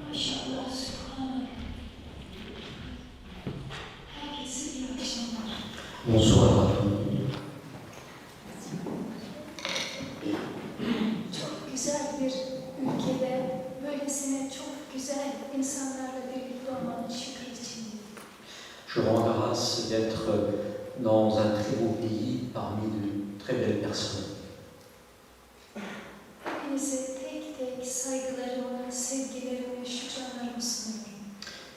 Maşallah, Subhanallah. Herkese iyi akşamlar. Bonsoir à tout le monde. Çok güzel bir ülkede böylesine çok güzel insanlarla birlikte olmanın şükrü içindeyim. Je rends grâce d'être dans un très beau pays parmi de très belles personnes. Hepinize tek tek saygılarımı, sevgilerimi, şükranlarımı sunuyorum.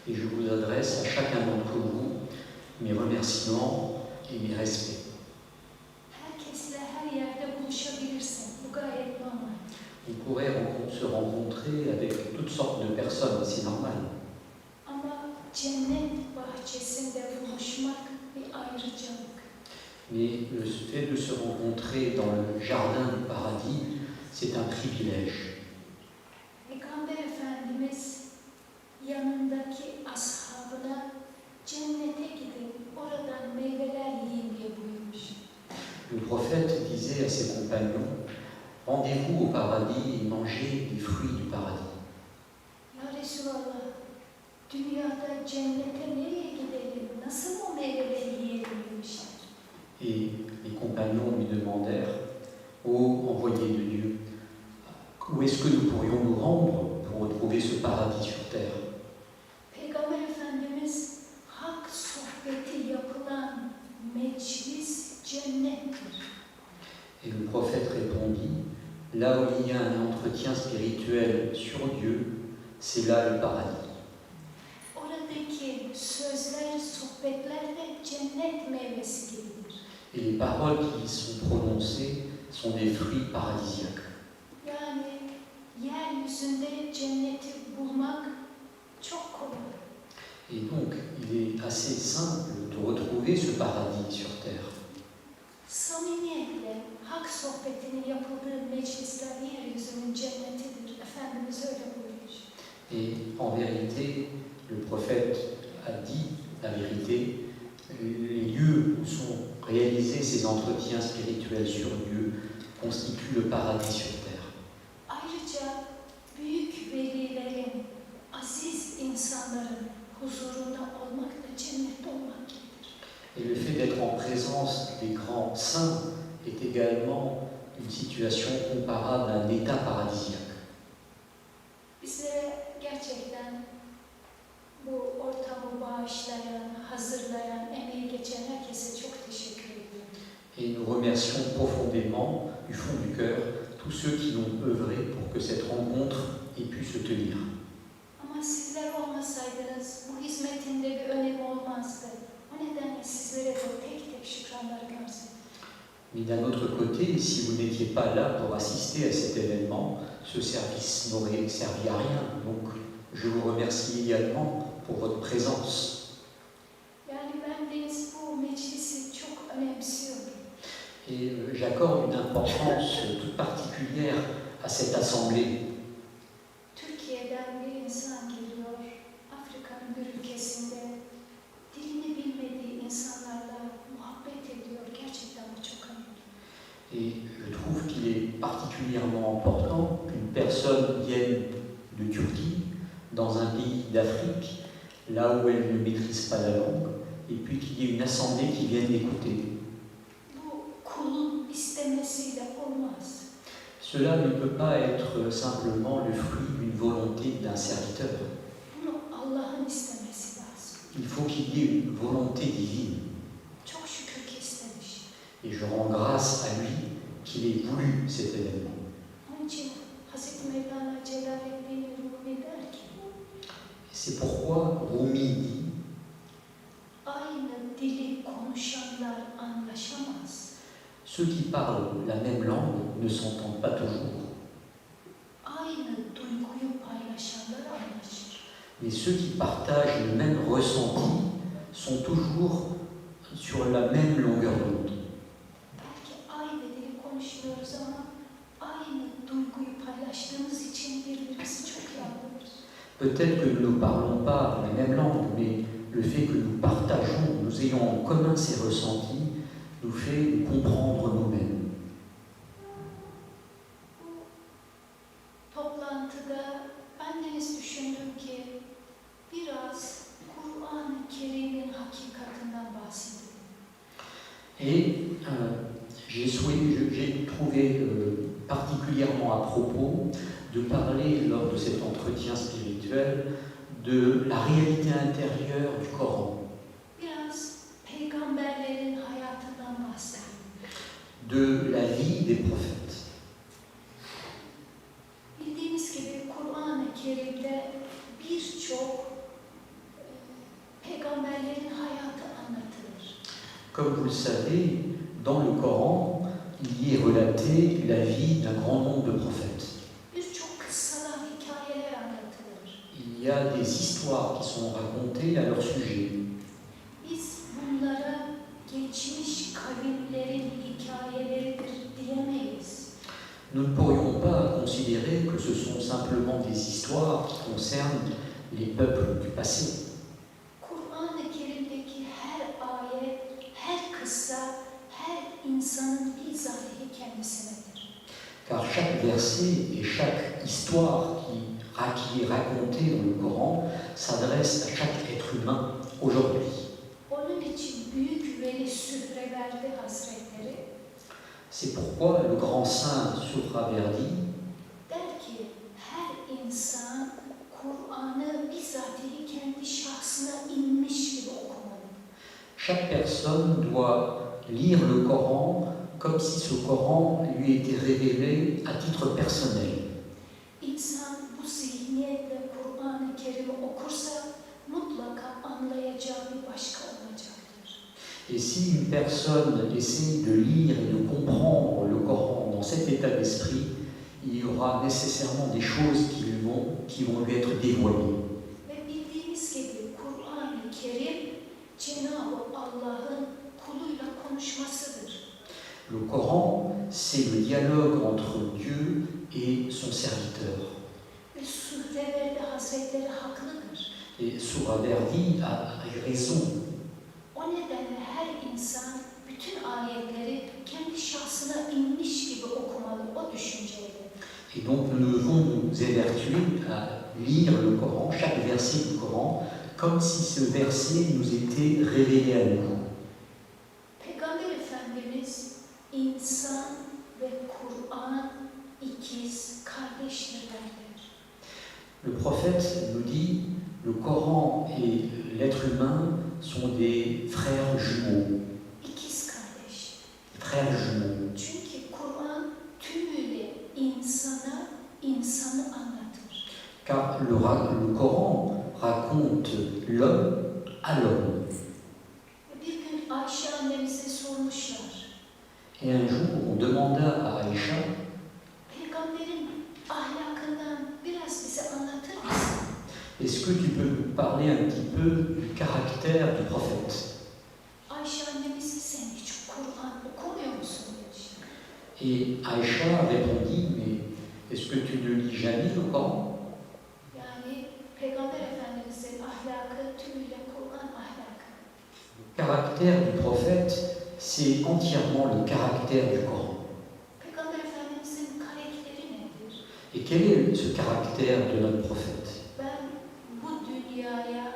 Et je vous adresse à chacun d'entre vous mes remerciements et mes respects. Herkesle her yerde buluşabilirsin. Bu gayet normal. On pourrait se rencontrer avec toutes sortes de personnes, c'est normal. Ama cennet bahçesinde buluşmak bir ayrıcalık. Mais le fait de se rencontrer dans le jardin du paradis, c'est un privilège. Peygamber Efendimiz yanındaki ashabına cennete gidin, oradan meyveler yiyin diye buyurmuş. Le prophète disait à ses compagnons, rendez-vous au paradis et mangez des fruits du paradis. Ya Resulallah, dünyada cennete nereye gidelim, nasıl o meyveleri yiyelim demişler. Et les compagnons lui demandèrent, ô envoyé de Dieu, où est-ce que nous pourrions nous rendre pour retrouver ce paradis sur terre? Peygamber Efendimiz, hak sohbeti yapılan meclis cennettir. Et le prophète répondit, là où il y a un entretien spirituel sur Dieu, c'est là le paradis. Oradaki sözler, sohbetler de cennet meyvesi gibidir. Et les paroles qui y sont prononcées sont des fruits paradisiaques. Yani yeryüzünde cenneti bulmak çok kolay. Et donc, il est assez simple de retrouver ce paradis sur terre. Samimiyetle hak sohbetinin yapıldığı meclisler yeryüzünün cennetidir. Efendimiz öyle buyurmuş. Et en vérité, le prophète a dit la vérité, les lieux où sont réalisés ces entretiens spirituels sur Dieu constituent le paradis sur terre. Ayrıca büyük velilerin, aziz insanların huzurunda olmak da cennette olmak gibidir. Et le fait d'être en présence des grands saints est également une situation comparable à un état paradisiaque. Bize gerçekten bu ortamı bağışlayan, hazırlayan, emeği geçen herkese çok teşekkür ediyorum. Et nous remercions profondément, du fond du cœur, tous ceux qui ont œuvré pour que cette rencontre ait pu se tenir. Ama sizler olmasaydınız bu hizmetin de bir önemi olmazdı. O nedenle sizlere de tek tek şükranlarımı arz ediyorum. Mais d'un autre côté, si vous n'étiez pas là pour assister à cet événement, ce service n'aurait servi à rien. Donc, je vous remercie également pour votre présence. Yani ben bu meclisi çok önemsiyorum. Et j'accorde une importance toute particulière à cette assemblée. Türkiye'den bir insan geliyor, Afrika'nın bir ülkesinde dilini bilmediği insanlarla muhabbet ediyor. Gerçekten bu çok önemli. Et je trouve qu'il est particulièrement important qu'une personne vienne de Turquie, dans un pays d'Afrique, là où elle ne maîtrise pas la langue, et puis qu'il y ait une assemblée qui vienne l'écouter. Bu kulun istemesiyle olmaz. Cela ne peut pas être simplement le fruit d'une volonté d'un serviteur. Bunu Allah'ın istemesi lazım. Il faut qu'il y ait une volonté divine. Çok şükür ki istemiş. Et je rends grâce à lui qu'il ait voulu cet événement. Onun için Hazreti Mevlana Celaleddin Rumi der ki, C'est pourquoi Rumi dit, aynı dili konuşanlar anlaşamaz. ceux qui parlent la même langue ne s'entendent pas toujours. Aynı duyguyu paylaşanlar anlaşır. Mais ceux qui partagent le même ressenti sont toujours sur la même longueur d'onde. Belki aynı dili konuşuyoruz ama aynı duyguyu paylaştığımız için birbirimizi çok iyi anlıyoruz. Peut-être que nous ne parlons pas la même langue, mais le fait que nous partageons, nous ayons en commun ces ressentis, nous fait nous comprendre nous-mêmes. Toplantıda bendeniz düşündüm ki biraz Kur'an-ı Kerim'in hakikatinden bahsedelim. Et j'ai trouvé particulièrement à propos de parler lors de cet entretien spirituel de la réalité intérieure du Coran, Biraz peygamberlerin hayatından bahsedelim. de la vie des prophètes. Bildiğiniz gibi Kur'an-ı Kerim'de birçok peygamberlerin hayatı anlatılır. Comme vous le savez, dans le Coran, il y est relaté la vie d'un grand nombre de prophètes. Birçok kıssalar, hikayeler anlatılır. Il y a des histoires qui sont racontées à leur sujet. Biz bunlara geçmiş kavimlerin hikayeleridir diyemeyiz. Nous ne pourrions pas considérer que ce sont simplement des histoires qui concernent les peuples du passé. Kur'an-ı Kerim'deki her ayet, her kıssa, her insanın bizatihi kendisinedir. Car chaque verset et chaque histoire qui est racontée dans le Coran s'adresse à chaque être humain aujourd'hui. Onun için Büyük Veli Sühreverdi Hazretleri C'est pourquoi le grand saint Suhraverdi der ki her insan Kur'an'ı bizatihi kendi şahsına inmiş gibi okumalı. chaque personne doit lire le Coran comme si ce Coran lui était révélé à titre personnel. İnsan bu zihniyetle Kur'an-ı Kerim'i okursa mutlaka anlayacağı bir başka olacaktır. Et si une personne essaie de lire et de comprendre le Coran dans cet état d'esprit, il y aura nécessairement des choses qui vont lui être dévoilées. Ve bildiğimiz gibi Kur'an-ı Kerim Cenab-ı Allah'ın kuluyla konuşmasıdır. Le Coran, c'est le dialogue entre Dieu et son serviteur. Ve Sühreverdi Hazretleri haklıdır. Et Suhraverdi a raison. O nedenle her insan bütün ayetleri kendi şahsına inmiş gibi okumalı, o düşünceyle. Et donc nous devons nous évertuer à lire le Coran, chaque verset du Coran, comme si ce verset nous était révélé à nous. Peygamber Efendimiz insan ve Kur'an ikiz kardeştirler der. Le prophète nous dit le Coran et l'être humain sont des frères jumeaux. İkiz kardeş. Frères jumeaux. Çünkü Kur'an tümüyle insanı anlatır. Car le Coran raconte l'homme à l'homme. Bir gün Ayşe annemize sormuşlar. Et un jour, on demanda à Aïcha, Peygamberin ahlakından biraz bize anlatır mısın? est-ce que tu peux nous parler un petit peu du caractère du prophète? Ayşe annemiz sen hiç Kur'an okumuyor musun demiş. Et Aïcha répondit, mais est-ce que tu ne lis jamais le Coran? Yani Peygamber Efendimiz'in ahlakı tümüyle Kur'an ahlakı. Le caractère du prophète, c'est entièrement le caractère du Coran. Peygamber Efendimiz'in karakteri nedir? Et quel est ce caractère de notre prophète? Ben bu dünyaya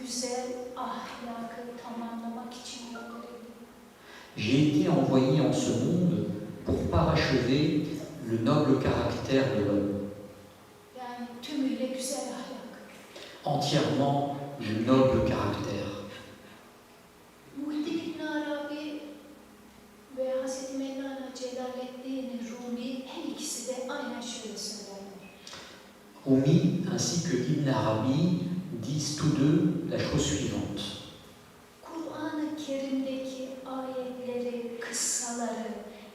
güzel ahlakı tamamlamak için gönderildim. J'ai été envoyé en ce monde pour parachever le noble caractère de l'homme. Yani tümüyle güzel ahlak. Entièrement le noble caractère. Muhyiddin İbn Arabi ve Hazreti Mevlana Celaleddin Rumi her ikisi de aynen şöyle söylerler. Rumi ainsi que Ibn Arabi disent tous deux la chose suivante. Kur'an-ı Kerim'deki ayetleri, kıssaları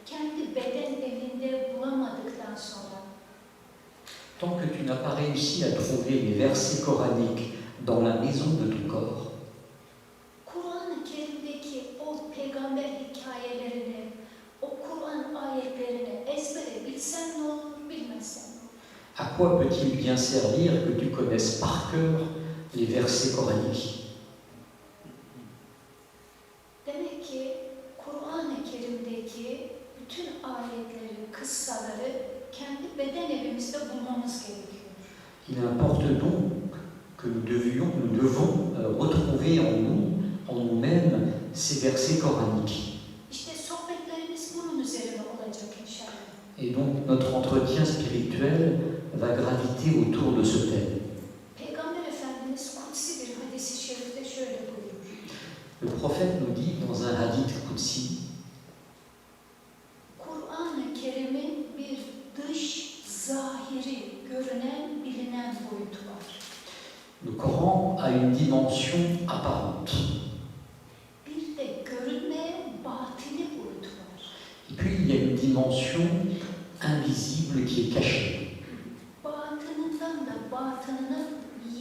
kendi beden evinde bulamadıktan sonra Tant que tu n'as pas réussi à trouver les versets coraniques dans la maison de ton corps, Kur'an-ı Kerim'deki o peygamber hikayelerini, o Kur'an ayetlerini ezbere bilsen ne olur, bilmezsen ne olur. à quoi peut-il bien servir que tu connaisses par cœur les versets coraniques? Demek ki Kur'an-ı Kerim'deki bütün ayetleri, kıssaları kendi beden evimizde bulmamız gerekiyor. Il importe donc que nous devons retrouver en nous-mêmes ces versets coraniques. İşte sohbetlerimiz bunun üzerine olacak inşallah. Et donc notre entretien spirituel va graviter autour de ce thème. Peygamber Efendimiz kutsi bir hadis-i şerifte şöyle buyurur. Le prophète nous dit dans un hadith Qudsi, Kur'an-ı Kerim'in bir dış, zahiri, görünen, bilinen boyutu var. le Coran a une dimension apparente. Bir de görünmeyen batini boyutu var. Et puis il y a une dimension invisible qui est cachée. Batınından da batınının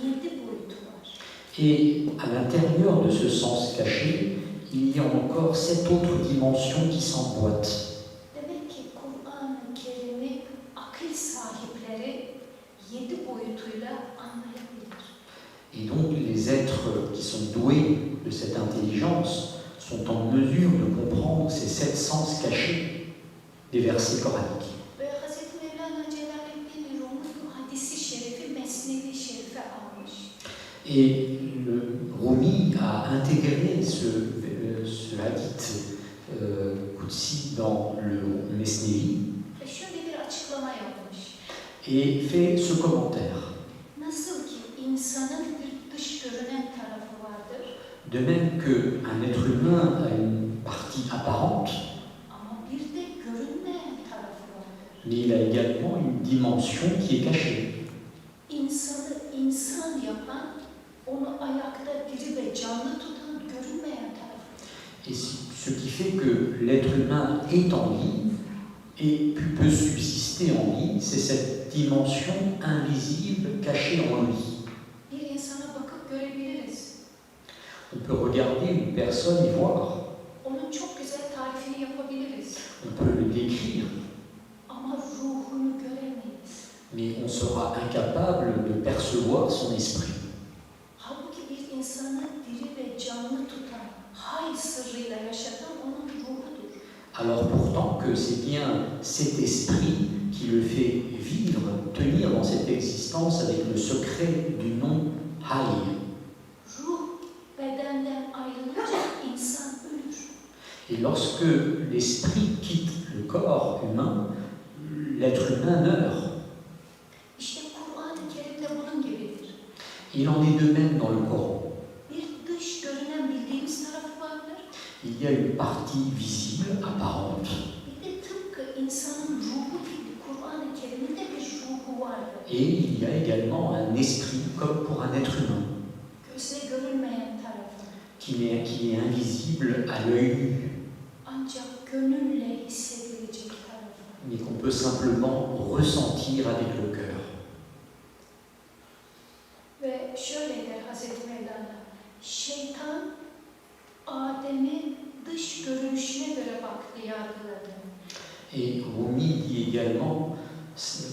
7 boyutu var. Et à l'intérieur de ce sens caché, il y a encore 7 autres dimensions qui s'emboîtent. Demek ki Kur'an-ı Kerim'i akıl sahipleri 7 boyutuyla anlayabilir. Et donc les êtres qui sont doués de cette intelligence sont en mesure de comprendre ces 7 sens cachés des versets coraniques. Ve Hz. Mevlana Celaleddin Rumi bu hadisi şerifi Mesnevi Şerif'e almış. Et le Rumi a intégré ce hadith Qudsi dans le Mesnevi Ve şöyle bir açıklama yapmış. et fait ce commentaire. Nasıl ki insanın bir dış görünen tarafı vardır De même qu'un être humain a une partie apparente, ama bir de görünmeyen tarafı vardır. mais il a également une dimension qui est cachée. İnsanı insan yapan, onu ayakta diri ve canlı tutan görünmeyen tarafı. Et ce qui fait que l'être humain est en vie et peut subsister en vie, c'est cette dimension invisible cachée en lui. Bir insana bakıp görebiliriz. On peut regarder une personne et voir, Onun çok güzel tarifini yapabiliriz. on peut le décrire, Ama ruhunu göremeyiz. mais on sera incapable de percevoir son esprit. Halbuki bir insanı diri ve canlı tutan, hay sırrıyla yaşatan onun ruhudur. Alors pourtant que c'est bien cet esprit qui le fait vivre, tenir dans cette existence avec le secret du nom Hayy. Ruh bedenden ayrılınca insan ölür. Et lorsque l'esprit quitte le corps humain, l'être humain meurt. İşte Kur'an-ı Kerim'de bunun gibidir. Il en est de même dans le Coran. Bir dış görünen bildiğimiz tarafı vardır. Il y a une partie visible, apparente, Bir de tıpkı insanın ruhu gibi Kur'an-ı Kerim'de bir ruhu vardır. et il y a également un esprit comme pour un être humain, Gözle görülmeyen tarafı. qui est invisible à l'œil nu, Ancak gönülle hissedilecek tarafı. mais qu'on peut simplement ressentir avec le cœur. Ve şöyle der Hazreti Mevlana, şeytan Adem'in dış görünüşüne göre baktı, yargıladı. Et Rumi dit également,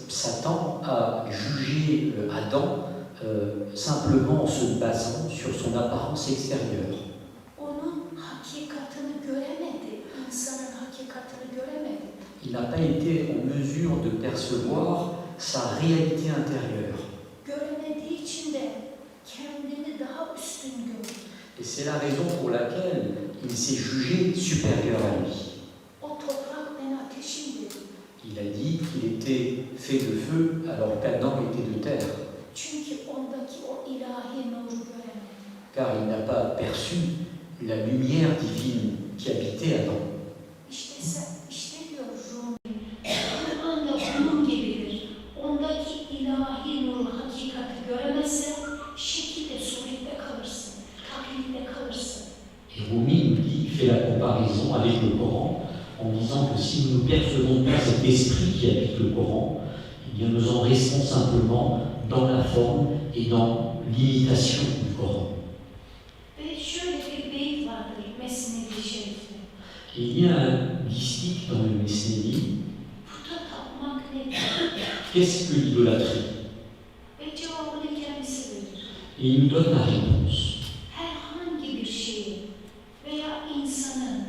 Satan a jugé Adam simplement en se basant sur son apparence extérieure. Onun hakikatını göremedi, insanın hakikatını göremedi. Il n'a pas été en mesure de percevoir sa réalité intérieure. Göremediği için de kendini daha üstün gördü. Et c'est la raison pour laquelle il s'est jugé supérieur à lui. O toprak ben ateşim dedi. Il a dit qu'il était fait de feu alors qu'Adam était de terre, Çünkü ondaki o ilahi nuru göremedi. car il n'a pas perçu la lumière divine qui habitait Adam. İşte diyor Rumi, Kur'an da bunun gibidir. Ondaki ilahi nuru, hakikati göremezsen şekilde surette kalırsın, taklidde kalırsın. Et Rumi nous dit, fait la comparaison avec le Coran en disant que si nous ne percevons pas cet esprit qui habite le Coran, eh bien nous en restons simplement dans la forme et dans l'imitation du Coran. Ve şöyle bir beyit vardır Mesnevi Şerif'te. Et il y a un distique dans le Mesnevi Puta tapmak nedir? Qu'est-ce que l'idolâtrie? Ve cevabını kendisi verir. Et il nous donne la réponse. Herhangi bir şeyin veya insanın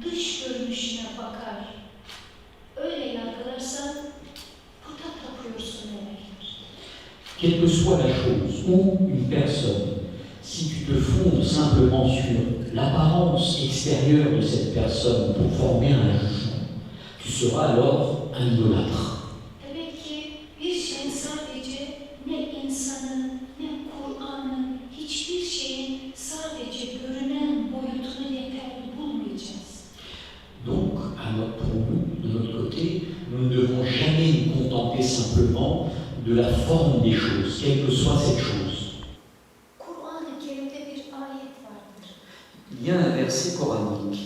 dış görünüşüne bakar, öyle yargılarsan puta tapıyorsun demektir. Quelle que soit la chose ou une personne, si tu te fondes simplement sur l'apparence extérieure de cette personne pour former un jugement, tu seras alors un idolâtre. Demek ki bir şeyin sadece ne insanın ne Kur'an'ın hiçbir şeyin sadece görünen boyutunu yeterli bulmayacağız. Donc, pour nous, de notre côté, nous ne devons jamais nous contenter simplement de la forme des choses, quelle que soit cette chose. Kur'an-ı Kerim'de bir ayet vardır. Il y a un verset coranique.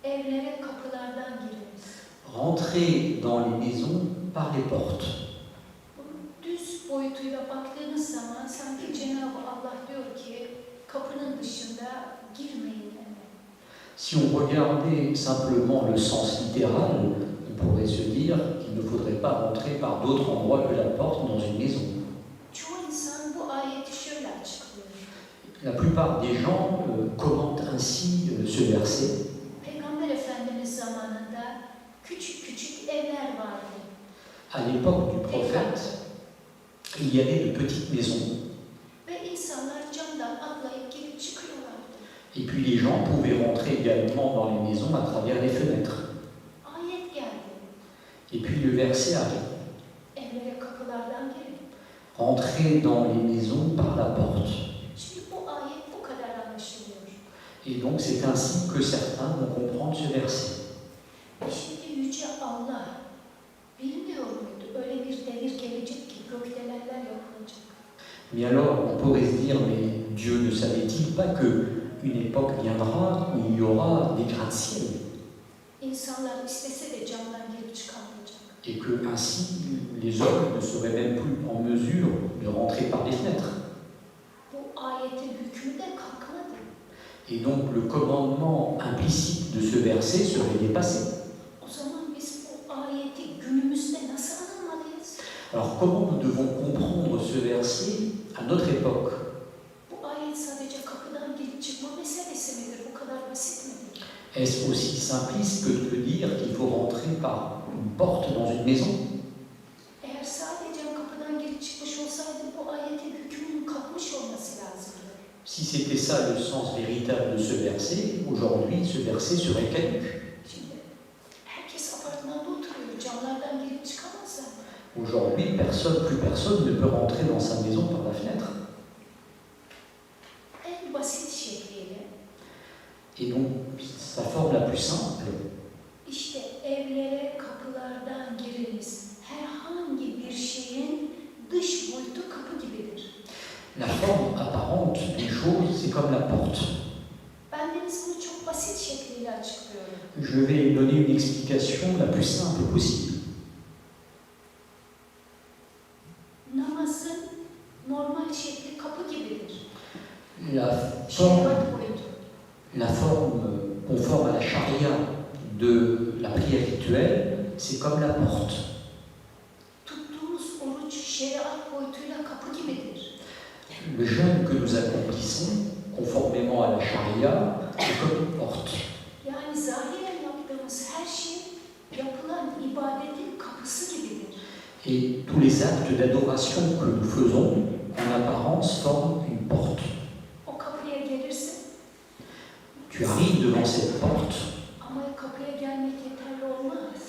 Evlere kapılardan giriniz. Rentrez dans les maisons par les portes. Bunun düz boyutuyla baktığınız zaman sanki Cenab-ı Allah diyor ki kapının dışında girmeyin eve. Si on regardait simplement le sens littéral, on pourrait se dire qu'il ne faudrait pas rentrer par d'autres endroits que la porte dans une maison. Çoğu insan bu ayeti şöyle açıklıyor. La plupart des gens commentent ainsi ce verset. Peygamber Efendimiz zamanında küçük küçük evler vardı. À l'époque du prophète, il y avait de petites maisons. Ve insanlar camdan atlayıp girip çıkıyorlardı. Et puis les gens pouvaient rentrer également dans les maisons à travers les fenêtres. Ayet geldi. Et puis le verset arrive. Evlere kapılardan girin. Rentrez dans les maisons par la porte. Şimdi bu ayet bu kadar anlaşılıyor. Et donc c'est ainsi que certains vont comprendre ce verset. Şimdi Yüce Allah bilmiyor muydu? Öyle bir devir gelecek ki gökdelenler yapılacak. Mais alors on pourrait se dire, mais Dieu ne savait-il pas qu'une époque viendra où il y aura des gratte-ciel? İnsanlar istese de camdan girip çıkamayacak. Et que ainsi les hommes ne seraient même plus en mesure de rentrer par les fenêtres. Bu ayetin hükmü de kalkmadı. Et donc le commandement implicite de ce verset serait dépassé. O zaman biz bu ayeti günümüzde nasıl anlamalıyız? Alors comment nous devons comprendre ce verset à notre époque? Bu ayet sadece kapıdan girip çıkma meselesi midir? Bu kadar basit midir? Est-ce aussi simpliste que de dire qu'il faut rentrer par une porte dans une maison? Eğer sadece kapıdan girip çıkmış olsaydı bu ayetin hükmünün kalkmış olması lazımdı. Si c'était ça le sens véritable de ce verset, aujourd'hui ce verset serait caduc. Şimdi herkes apartmanda oturuyor, camlardan girip çıkamazlar. Aujourd'hui, plus personne ne peut rentrer dans sa maison par la fenêtre. En basit şekliyle Et donc, sa forme la plus simple, işte evlere kapılardan giriniz. Herhangi bir şeyin dış boyutu kapı gibidir. la forme apparente d'une chose, c'est comme la porte. Bendeniz bunu çok basit şekliyle açıklıyorum. Je vais donner une explication la plus simple possible. Namazın normal şekli kapı gibidir. La Şeriat forme, boyutu. la forme conforme à la charia de la prière rituelle, c'est comme la porte. Tuttuğumuz oruç şeriat boyutuyla kapı gibidir. Le jeûne que nous accomplissons, conformément à la charia, c'est comme une porte. Yani zahiren yaptığımız her şey yapılan ibadetin kapısı gibidir. Et tous les actes d'adoration que nous faisons, en apparence, forment une porte. O kapıya gelirsin Tu arrives devant cette porte, ama kapıya gelmek yeterli olmaz.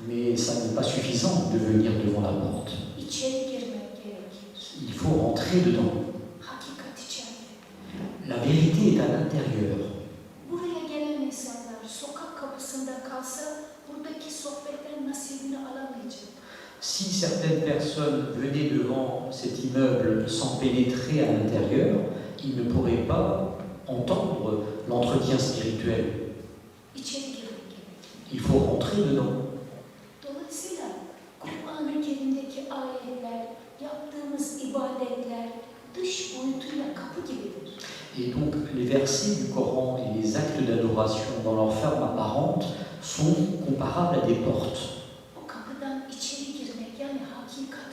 mais ça n'est pas suffisant de venir devant la porte. İçeri girmek gerekir. Il faut rentrer dedans. Hakikat içeride. La vérité est à l'intérieur. Buraya gelen insanlar sokak kapısında kalsa buradaki sohbetten nasibini alamayacak. Si certaines personnes venaient devant cet immeuble sans pénétrer à l'intérieur, ils ne pourraient pas entendre l'entretien spirituel. İçeri girmek gerekir. Il faut rentrer dedans. Dolayısıyla Kur'an-ı Kerim'deki ayetler, yaptığımız ibadetler dış boyutuyla kapı gibidir. Et donc les versets du Coran et les actes d'adoration dans leur forme apparente sont comparables à des portes. O kapıdan içeri girmek yani hakikat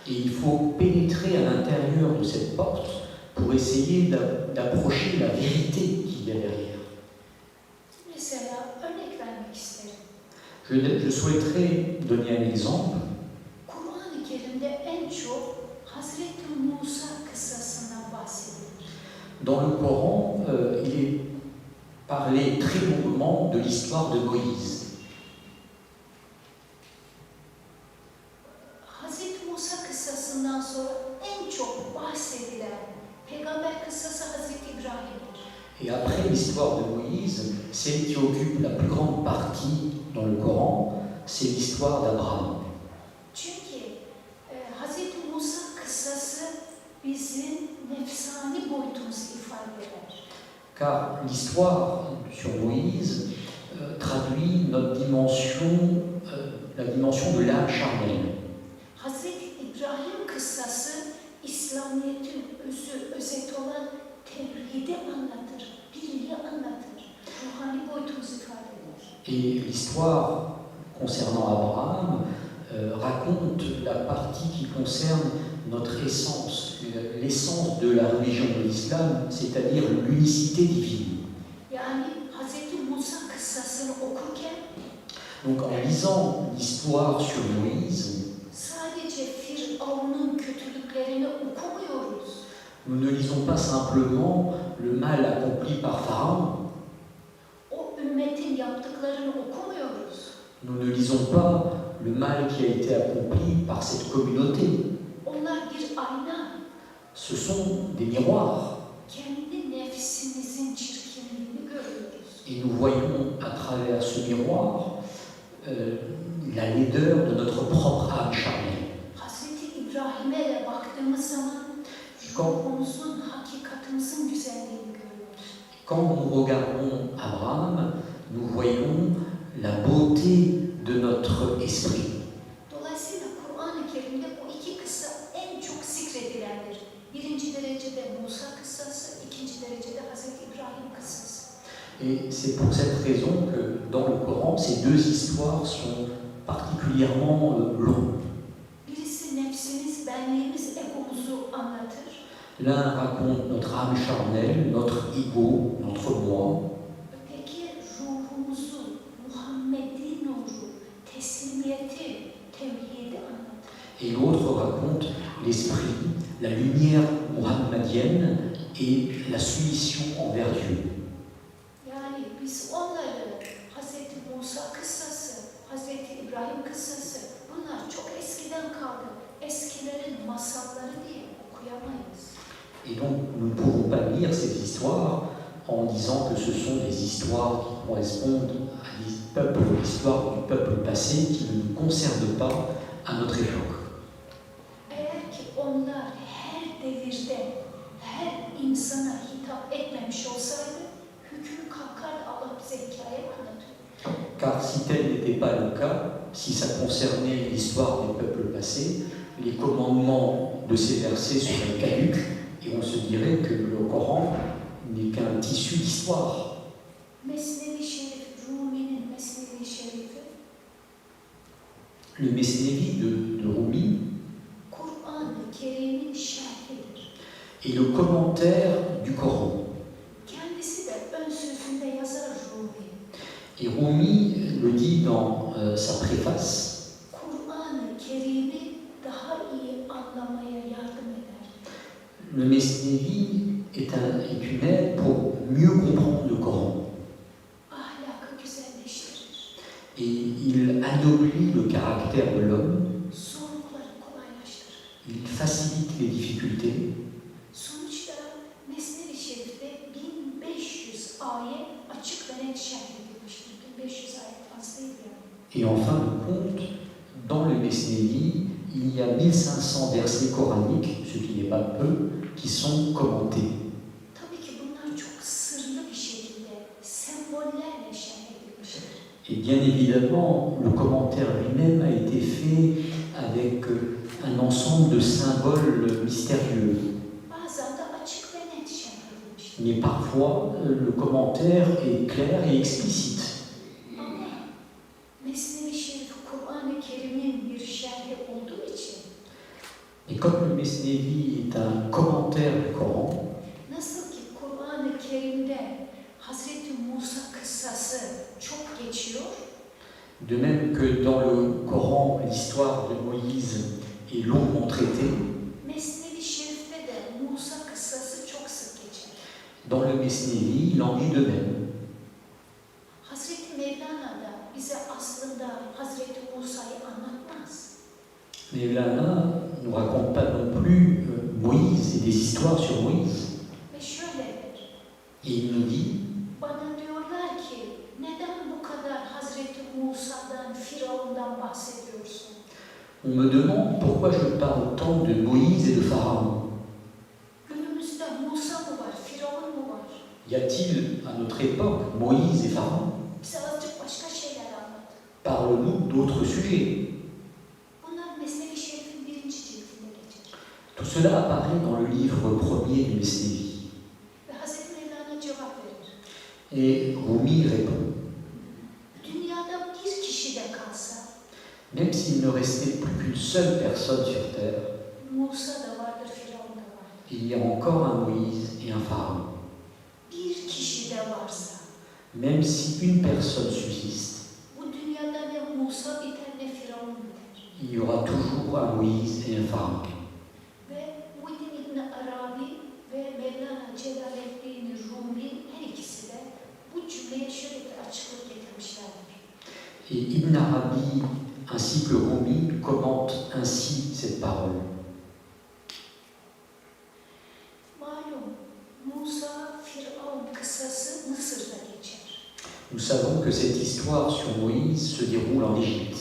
Et il faut pénétrer à l'intérieur de cette porte pour essayer d'approcher la vérité qu'il y a derrière. Mesela örnek vermek isterim. Je souhaiterais donner un exemple. Kur'an-ı Kerim'de en çok Hazreti Musa kıssasından bahsedilir. Dans le Coran, il est parlé très longuement de l'histoire de Moïse. Hazreti Musa kıssasından sonra en çok bahsedilen peygamber kıssası Hazreti İbrahim'dir. Et après l'histoire de Moïse, celle qui occupe la plus grande partie dans le Coran, c'est l'histoire d'Abraham. Çünkü Hazreti Musa kıssası bizim nefsani boyutumuzu ifade eder. Car l'histoire sur Moïse traduit notre dimension, la dimension de l'âme charnelle. Hazreti İbrahim kıssası İslamiyet'in özeti olan tevhidi anlatır, birliği anlatır, ruhani boyutumuzu ifade eder. Et l'histoire concernant Abraham raconte la partie qui concerne notre essence, l'essence de la religion de l'islam, c'est-à-dire l'unicité divine. Yani Hazreti Musa kıssasını okurken Donc en lisant l'histoire sur Moïse, sadece Firavun'un kötülüklerini okumuyoruz. nous ne lisons pas simplement le mal accompli par Pharaon, O ümmetin yaptıklarını okumuyoruz. nous ne lisons pas le mal qui a été accompli par cette communauté. Onlar bir ayna. Ce sont des miroirs. Kendi nefsimizin çirkinliğini görüyoruz. Et nous voyons à travers ce miroir la laideur de notre propre âme charnelle. Hazreti İbrahim'e de baktığımız zaman ruhumuzun, hakikatimizin güzelliğini görüyoruz. Quand nous regardons Abraham, nous voyons la beauté de notre esprit. Dolayısıyla Kur'an-ı Kerim'de bu iki kıssa en çok zikredilendir. Birinci derecede Musa kıssası, ikinci derecede Hazreti İbrahim kıssası. Et c'est pour cette raison que dans le Coran, ces deux histoires sont particulièrement longues. Birisi nefsimiz, benliğimiz, egomuzu anlatır. L'un raconte notre âme charnelle, notre ego, notre moi. Öteki ruhumuzu, Muhammed'in nuru, teslimiyeti, tevhidi anlatır. Et l'autre raconte l'esprit, la lumière muhammadienne et la soumission envers Dieu. Yani biz onları Hazreti Musa kıssası, Hazreti İbrahim kıssası, bunlar çok eskiden kaldı. Eskilerin masalları diye okuyamayız. Et donc nous ne pouvons pas lire ces histoires en disant que ce sont des histoires qui correspondent à l'histoire du peuple passé qui ne nous concerne pas à notre époque. Eğer ki onlar her devirde, her insana hitap etmemiş olsaydı, hüküm kalkar Allah bize hikaye anlatıyor. Car si tel n'était pas le cas, si ça concernait l'histoire des peuples passés, les commandements de ces versets seraient caducs et on se dirait que le Coran n'est qu'un tissu d'histoire. Mesnevi Şerif, Rumi'nin Mesnevi Şerif'i, Le Mesnevi de Rumi Kur'an-ı Kerim'in şerhidir. est le commentaire du Coran. Kendisi de ön sözünde yazar Rumi. Et Rumi le dit dans sa préface. Kur'an-ı Kerim'i daha iyi anlamaya yardım eder. Le Mesnevi est une aide pour mieux comprendre le Coran. Ahlakı güzelleştirir. Et il anoblit le caractère de l'homme, Zorlukları kolaylaştırır. il facilite les difficultés. Sonuçta Mesnevi Şerif'te 1500 ayet açık ve net şerh edilmiştir. 1500 ayet fazla değil yani. Et en fin de compte, dans le Mesnevi, il y a 1500 versets coraniques, ce qui n'est pas peu, qui sont commentés. Tabii ki bunlar çok sırlı bir şekilde sembollerle şerh edilmiştir. Et bien évidemment, le commentaire lui-même a été fait avec un ensemble de symboles mystérieux. Bazen de açık ve net şerh edilmiştir. Mais parfois, le commentaire est clair et explicite. Ama Mesnevi Şerif Kur'an-ı Kerim'in bir şerhi olduğu için Hazreti Musa kıssası çok geçiyor. De même que dans le Coran, l'histoire de Moïse est longuement traitée, Mesnevi Şerif'te de Musa kıssası çok sık geçer. dans le Mesnévi, il en est de même. Hazreti Mevlana da bize aslında Hazreti Musa'yı anlatmaz. Mevlana ne nous raconte pas non plus Moïse et des histoires sur Moïse. Ve şöyle der, Et il nous dit, bana diyorlar ki neden bu kadar Hazreti Musa'dan, Firavun'dan bahsediyorsun? on me demande pourquoi je parle tant de Moïse et de Pharaon. Günümüzde Musa mı var, Firavun mu var? Y a-t-il à notre époque Moïse et Pharaon? Bize azıcık başka şeyler anlat. Parle-nous d'autres sujets. Bunlar Mesnevi Şerif'in 1. cildinde geçer. Tout cela apparaît dans le livre premier du Mesnévi. Ve Hazreti Mevlana cevap verir. Et Rumi répond, Dünyada bir kişi de kalsa, même s'il ne restait plus qu'une seule personne sur terre, Musa da vardır, Firavun da vardır. il y a encore un Moïse et un Pharaon. Bir kişi de varsa, Même si une personne subsiste, bu dünyada ne Musa biter ne Firavun biter. il y aura toujours un Moïse et un Pharaon. Ve Muhyiddin İbni Arabi ve Mevlana Celaleddin Rumi her ikisi de bu cümleye şöyle bir açıklık getirmişlerdir. Et Ibn Arabi ainsi que Rumi commentent ainsi cette parole. Malum Musa Firavun kıssası Mısır'da geçer. Nous savons que cette histoire sur Moïse se déroule en Égypte.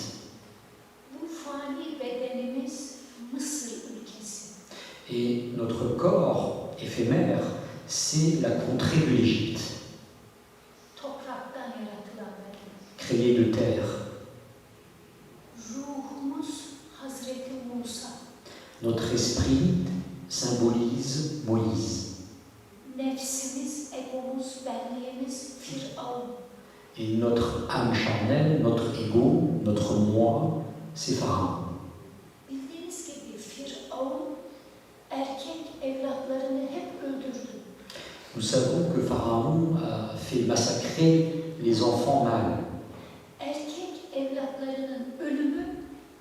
Bu fani bedenimiz Mısır ülkesi. Et notre corps éphémère, c'est la contrée de l'Égypte, Topraktan yaratılan beden. créée de terre. Ruhumuz Hazreti Musa. Notre esprit symbolise Moïse. Nefsimiz, egomuz, benliğimiz Firavun. Et notre âme charnelle, notre ego, notre moi, c'est Pharaon. Bildiğiniz gibi Firavun erkek evlatlarını hep öldürdü. Nous savons que Pharaon a fait massacrer les enfants mâles. Erkek evlatlarının ölümü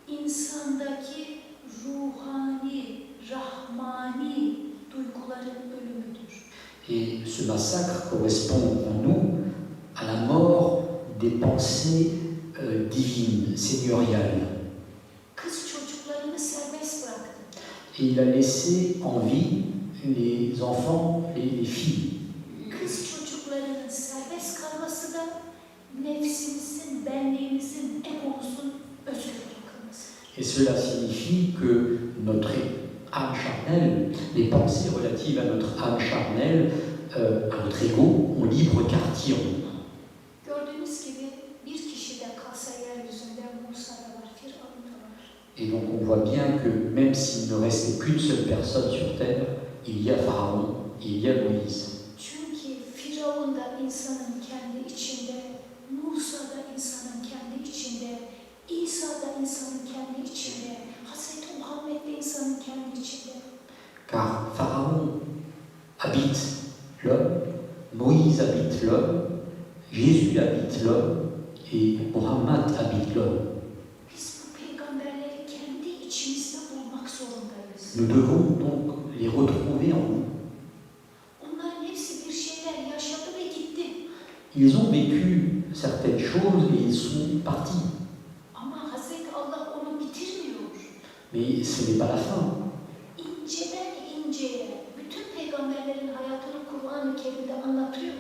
insandaki ruhani, rahmani duyguların ölümüdür. Et ce massacre correspond en nous à la mort des pensées divines, seigneuriales. Kız çocuklarını serbest bıraktı. Et il a laissé en vie les enfants, les filles. Kız çocuklarının serbest kalması da nefsimizin, benliğimizin, egomuzun özgür bırakılması. Et cela signifie que notre âme charnelle, les pensées relatives à notre âme charnelle, à notre ego, ont libre quartier en nous. Gördüğünüz gibi bir kişi de kalsa yeryüzünde Musa da var, Firavun da var. Et donc on voit bien que même s'il ne restait qu'une seule personne sur terre, il y a Pharaon, il y a Moïse. Çünkü Firavun da insanın kendi içinde, Musa da insanın kendi içinde, İsa da insanın kendi içinde, Hazreti Muhammed de insanın kendi içinde. Car Pharaon habite l'homme, Moïse habite l'homme, Jésus habite l'homme et Mohammed habite l'homme. Biz bu peygamberleri kendi içimizde bulmak zorundayız. Nous devons donc les retrouver en nous. Onların hepsi bir şeyler yaşadı ve gitti. Ils ont vécu certaines choses et ils sont partis. Ama Hazreti Allah onu bitirmiyor. Mais ce n'est pas la fin. İnceden inceye bütün peygamberlerin hayatını Kur'an-ı Kerim'de anlatıyor.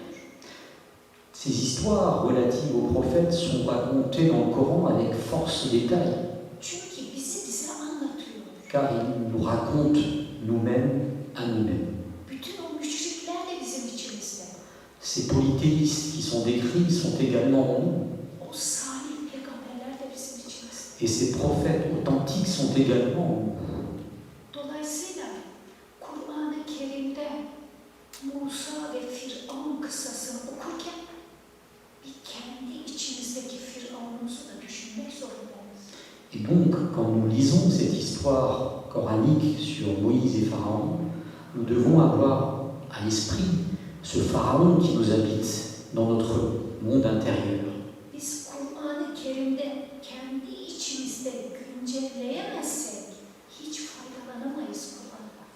Ces histoires relatives aux prophètes sont racontées dans le Coran avec force détail, Çünkü bize anlatıyor. car ils nous racontent nous-mêmes à nous-mêmes. Bütün o müşrikler de bizim içimizde. Ces polythéistes qui sont décrits sont également en nous. O salih peygamberler de bizim içimizde. Et ces prophètes authentiques sont également en nous. Dolayısıyla Kur'an-ı Kerim'de Musa ve Firavun kıssasını okurken bir kendi içimizdeki Firavun'umuzu da düşünmek zorundayız. Et donc, quand nous lisons cette histoire coranique sur Moïse et Pharaon, nous devons avoir à l'esprit ce Pharaon qui nous habite dans notre monde intérieur. Biz Kur'an-ı Kerim'de kendi içimizde güncelleyemezsek hiç faydalanamayız Kur'an'dan.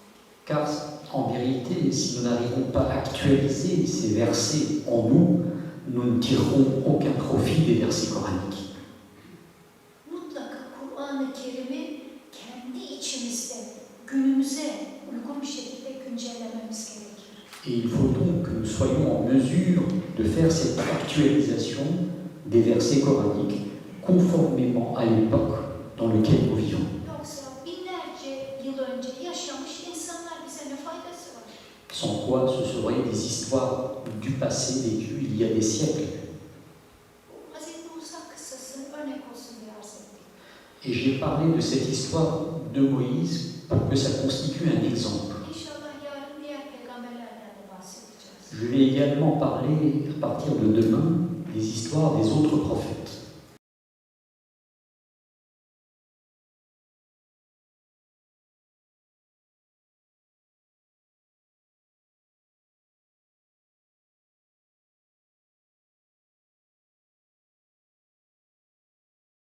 Car en vérité, si nous n'arrivons pas à actualiser ces versets en nous, nous ne tirerons aucun profit des versets coraniques. Mutlaka Kur'an-ı Kerim'i kendi içimizde günümüze uygun bir şekilde güncellememiz gerekir. Et il faut donc que nous soyons en mesure de faire cette actualisation des versets coraniques conformément à l'époque dans laquelle nous vivons. Yoksa binlerce yıl önce yaşamış insanlar bize ne faydası var? Sans quoi ce seraient des histoires du passé vécues il y a des siècles. Hazreti Musa kıssasını örnek olsun diye arz ettik. Et j'ai parlé de cette histoire de Moïse pour que ça constitue un exemple. İnşallah yarın diğer peygamberlerden de bahsedeceğiz. Je vais également parler, à partir de demain, des histoires des autres prophètes.